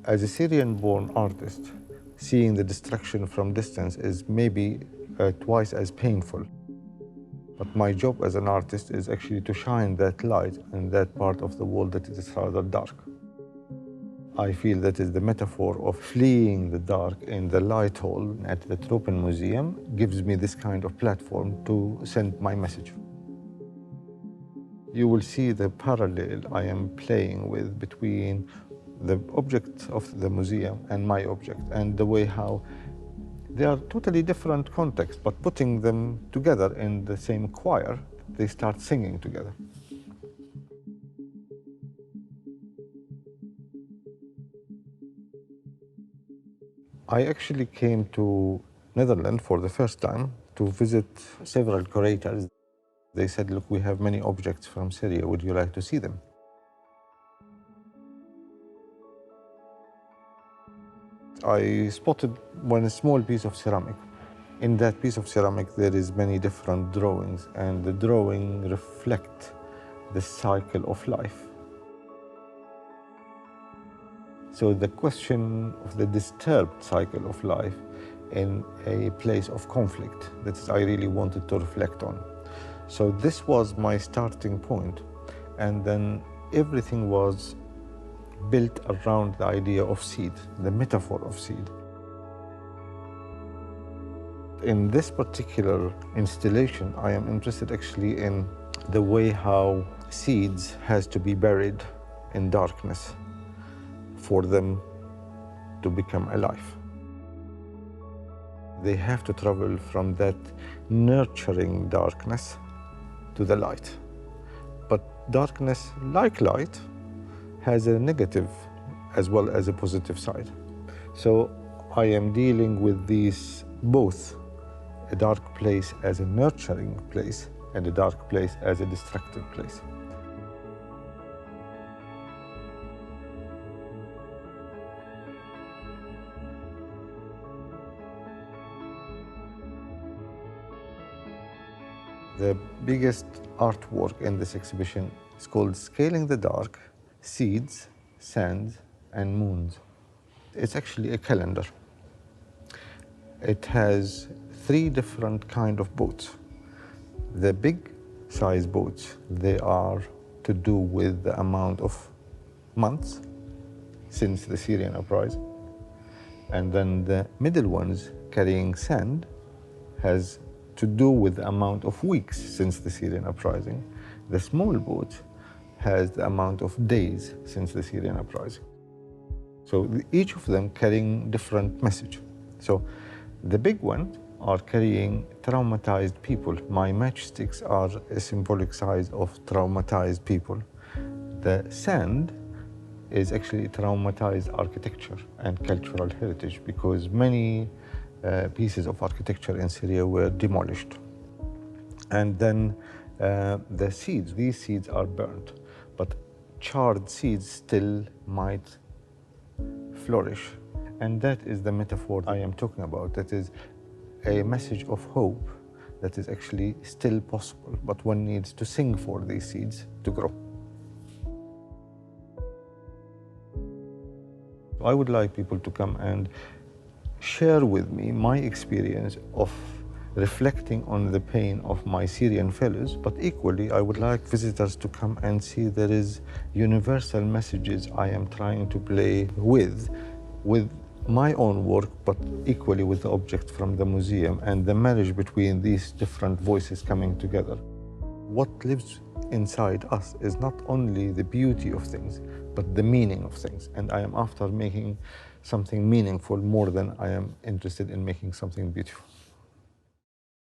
As a Syrian-born artist, seeing the destruction from distance is maybe twice as painful. But my job as an artist is actually to shine that light in that part of the world that is rather dark. I feel that is the metaphor of fleeing the dark in the light hall at the Tropenmuseum gives me this kind of platform to send my message. You will see the parallel I am playing with between the object of the museum and my object, and the way how they are totally different contexts, but putting them together in the same choir, they start singing together. I actually came to Netherlands for the first time to visit several curators. They said, look, we have many objects from Syria, would you like to see them? I spotted one small piece of ceramic. In that piece of ceramic, there is many different drawings, and the drawing reflect the cycle of life. So the question of the disturbed cycle of life in a place of conflict, that is, I really wanted to reflect on. So this was my starting point, and then everything was built around the idea of seed, the metaphor of seed. In this particular installation, I am interested actually in the way how seeds has to be buried in darkness for them to become alive. They have to travel from that nurturing darkness to the light. But darkness, like light, has a negative as well as a positive side. So I am dealing with these both, a dark place as a nurturing place and a dark place as a destructive place. The biggest artwork in this exhibition is called Scaling the Dark, Seeds, Sands, and Moons. It's actually a calendar. It has 3 different kinds of boats. The big size boats, they are to do with the amount of months since the Syrian uprising. And then the middle ones carrying sand has to do with the amount of weeks since the Syrian uprising. The small boat has the amount of days since the Syrian uprising. So each of them carrying different message. So the big ones are carrying traumatized people. My matchsticks are a symbolic size of traumatized people. The sand is actually traumatized architecture and cultural heritage, because many pieces of architecture in Syria were demolished. And then the seeds, these seeds are burnt, but charred seeds still might flourish. And that is the metaphor I am talking about. That is a message of hope that is actually still possible, but one needs to sing for these seeds to grow. I would like people to come and share with me my experience of reflecting on the pain of my Syrian fellows, but equally I would like visitors to come and see there is universal messages I am trying to play with my own work, but equally with the object from the museum, and the marriage between these different voices coming together. What lives inside us is not only the beauty of things, but the meaning of things. And I am after making something meaningful more than I am interested in making something beautiful.